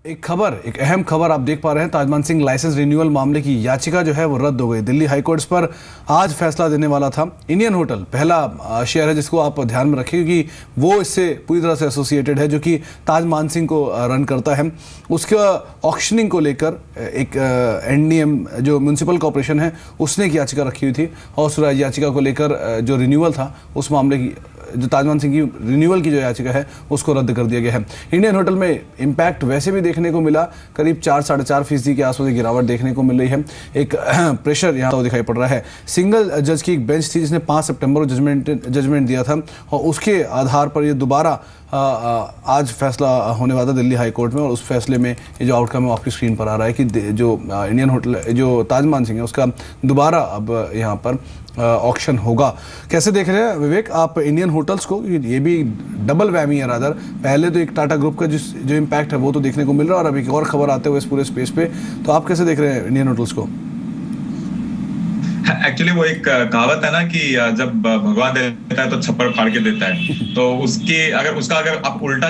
एक अहम खबर आप देख पा रहे हैं। ताजमान सिंह लाइसेंस रिन्यूअल मामले की याचिका जो है वो रद्द हो गई। दिल्ली हाईकोर्ट इस पर आज फैसला देने वाला था। इंडियन होटल पहला शेयर है जिसको आप ध्यान में रखें, क्योंकि वो इससे पूरी तरह से एसोसिएटेड है, जो कि ताजमान सिंह को रन करता है। उसका ऑक्शनिंग को लेकर एक एनडीएम जो म्यूनसिपल कॉर्पोरेशन है उसने एक याचिका रखी हुई थी, और उस याचिका को लेकर जो रिन्यूअल था उस मामले की, जो ताजमान सिंह की रिन्यूअल की जो याचिका है उसको रद्द कर दिया गया है। इंडियन होटल में इम्पैक्ट वैसे भी देखने को मिला, करीब 4-4.5% के आसपास गिरावट देखने को मिल रही है। एक प्रेशर यहाँ तो दिखाई पड़ रहा है। सिंगल जज की एक बेंच थी जिसने 5 सितंबर को जजमेंट दिया था, और उसके आधार पर ये दोबारा आज फैसला होने वाला था दिल्ली हाई कोर्ट में। और उस फैसले में ये जो आउटकम है आपकी स्क्रीन पर आ रहा है कि जो इंडियन होटल जो ताजमान सिंह है उसका दोबारा अब यहाँ पर ऑक्शन होगा। कैसे देख रहे हैं विवेक आप इंडियन होटल्स को? ये भी डबल वैमी है रादर। पहले तो एक टाटा ग्रुप का जो इम्पैक्ट है वो तो देखने को मिल रहा है, और अब एक और खबर आते हुए इस पूरे स्पेस पे, तो आप कैसे देख रहे हैं इंडियन होटल्स को? एक्चुअली वो एक कहावत है ना कि जब भगवान देता है तो छप्पर फाड़ के देता है, तो उसका अगर आप उल्टा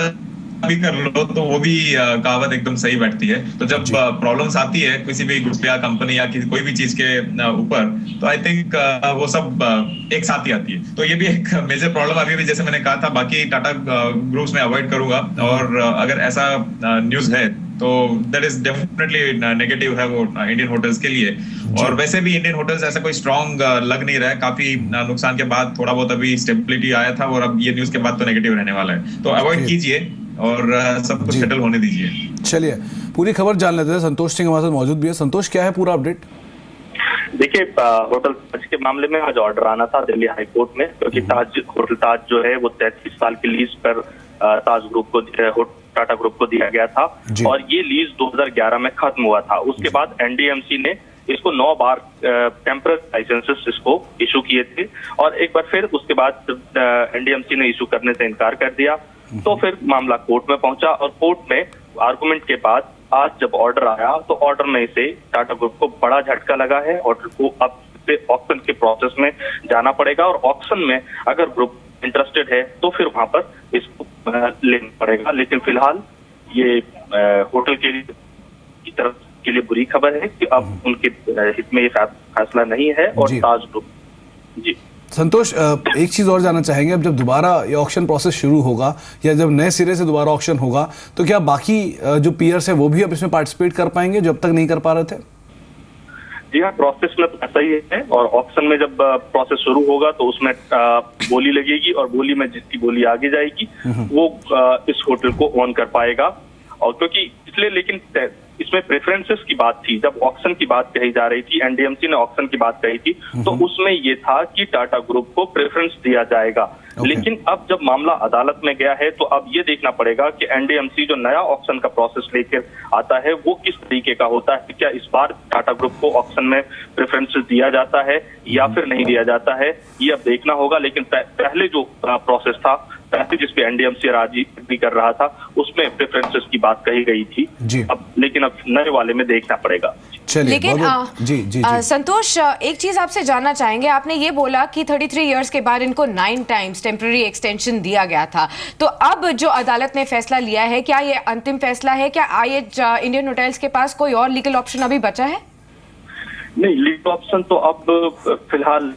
भी कर लो तो वो भी कहावत एकदम सही बैठती है। तो जब प्रॉब्लम्स आती है किसी भी ग्रुप या कंपनी या कोई भी चीज के ऊपर, तो आई थिंक वो सब एक साथ ही आती है। तो ये भी एक मेजर प्रॉब्लम अभी भी, जैसे मैंने कहा था, बाकी टाटा ग्रुप्स में अवॉइड करूंगा। और अगर ऐसा न्यूज है तो दैट इज डेफिनेटली नेगेटिव है वो इंडियन होटल्स के लिए। और वैसे भी इंडियन होटल्स ऐसा कोई स्ट्रॉन्ग लग नहीं रहा है। काफी नुकसान के बाद थोड़ा बहुत अभी स्टेबिलिटी आया था, और अब ये न्यूज के बाद तो नेगेटिव रहने वाला है। तो अवॉइड कीजिए और सब कुछ सेटल होने दीजिए। चलिए पूरी खबर जान लेते हैं। संतोष सिंह हमारे साथ मौजूद भी है। संतोष, क्या है पूरा अपडेट? देखिए, होटल ताज के मामले में आज ऑर्डर आना था दिल्ली हाई कोर्ट में, क्योंकि होटल ताज जो है वो 33 साल की लीज पर ताज ग्रुप को, टाटा ग्रुप को दिया गया था, और ये लीज 2011 में खत्म हुआ था। उसके बाद एनडीएमसी ने इसको 9 बार टेम्पररी लाइसेंसेस इसको इशू किए थे, और एक बार फिर उसके बाद एनडीएमसी ने इशू करने से इनकार कर दिया। तो फिर मामला कोर्ट में पहुंचा, और कोर्ट में आर्गुमेंट के बाद आज जब ऑर्डर आया तो ऑर्डर में से टाटा ग्रुप को बड़ा झटका लगा है। ऑर्डर को अब से ऑक्शन के प्रोसेस में जाना पड़ेगा, और ऑक्शन में अगर ग्रुप इंटरेस्टेड है तो फिर वहां पर इसको लेना पड़ेगा। लेकिन फिलहाल ये होटल के की तरफ के लिए बुरी खबर है कि अब उनके हित में ये फैसला नहीं है, और ताज ग्रुप। जी संतोष, एक चीज और जानना चाहेंगे, अब जब दोबारा ये ऑक्शन प्रोसेस शुरू होगा या जब नए सिरे से दोबारा ऑक्शन होगा, तो क्या बाकी जो पीयर्स है वो भी अब इसमें पार्टिसिपेट कर पाएंगे जो अब तक नहीं कर पा रहे थे? जी हाँ, प्रोसेस में ऐसा ही है, और ऑक्शन में जब प्रोसेस शुरू होगा तो उसमें बोली लगेगी, और बोली में जिसकी बोली आगे जाएगी वो इस होटल को ओन कर पाएगा। और क्योंकि इसलिए, लेकिन इसमें प्रेफरेंसेस की बात थी, जब ऑक्शन की बात कही जा रही थी, एनडीएमसी ने ऑक्शन की बात कही थी, तो उसमें ये था कि टाटा ग्रुप को प्रेफरेंस दिया जाएगा। लेकिन अब जब मामला अदालत में गया है तो अब ये देखना पड़ेगा कि एनडीएमसी जो नया ऑक्शन का प्रोसेस लेकर आता है वो किस तरीके का होता है। क्या इस बार टाटा ग्रुप को ऑक्शन में प्रेफरेंसेस दिया जाता है या फिर नहीं दिया जाता है, ये अब देखना होगा। लेकिन पहले जो प्रोसेस था, पहले जिसपे एनडीएमसी राजी भी कर रहा था, उसमें प्रेफरेंसेस की बात कही गई थी। अब लेकिन अब नए वाले में देखना पड़ेगा। लेकिन संतोष, एक चीज आपसे जानना चाहेंगे। आपने ये बोला कि 33 इयर्स के बाद इनको 9 टाइम्स टेम्पररी एक्सटेंशन दिया गया था, तो अब जो अदालत ने फैसला लिया है, क्या ये अंतिम फैसला है? क्या इंडियन होटल्स के पास कोई और लीगल ऑप्शन अभी बचा है? नहीं, लीगल ऑप्शन तो अब फिलहाल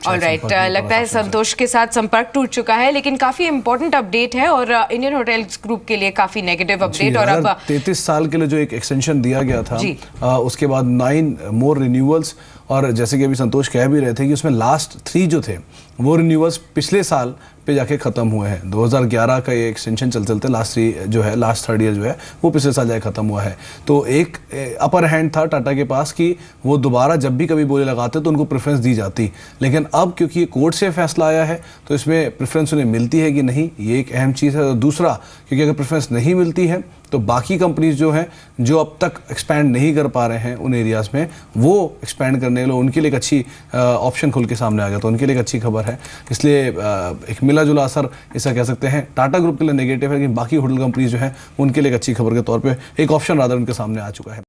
ऑलराइट, लगता है संतोष के साथ संपर्क टूट चुका है, लेकिन काफी इंपॉर्टेंट अपडेट है और इंडियन होटल्स ग्रुप के लिए काफी नेगेटिव अपडेट। और अब 33 साल के लिए जो एक एक्सटेंशन दिया गया था, उसके बाद 9 मोर रिन्यूअल्स, और जैसे कि अभी संतोष कह भी रहे थे कि उसमें लास्ट 3 जो थे वो रिन्यूअल्स पिछले साल पे जाके खत्म हुए हैं। 2011 का ये एक्सटेंशन चलते लास्ट 3 जो है, लास्ट 3rd ईयर जो है वो पिछले साल जाके खत्म हुआ है। तो एक अपर हैंड था टाटा के पास कि वो दोबारा जब भी कभी बोली लगाते तो उनको प्रेफरेंस दी जाती। लेकिन अब क्योंकि ये कोर्ट से फैसला आया है तो इसमें प्रेफरेंस उन्हें मिलती है कि नहीं, ये एक अहम चीज़ है। और दूसरा, क्योंकि अगर प्रेफरेंस नहीं मिलती है तो बाकी कंपनीज जो हैं जो अब तक एक्सपैंड नहीं कर पा रहे हैं उन एरियाज़ में, वो एक्सपैंड करने के लिए उनके लिए एक अच्छी ऑप्शन खुल के सामने आ गया, तो उनके लिए एक अच्छी खबर है। इसलिए एक मिला जुला असर ऐसा कह सकते हैं। टाटा ग्रुप के लिए नेगेटिव है, लेकिन बाकी होटल कंपनीज जो हैं उनके लिए एक अच्छी खबर के तौर पे एक ऑप्शन रादर उनके सामने आ चुका है।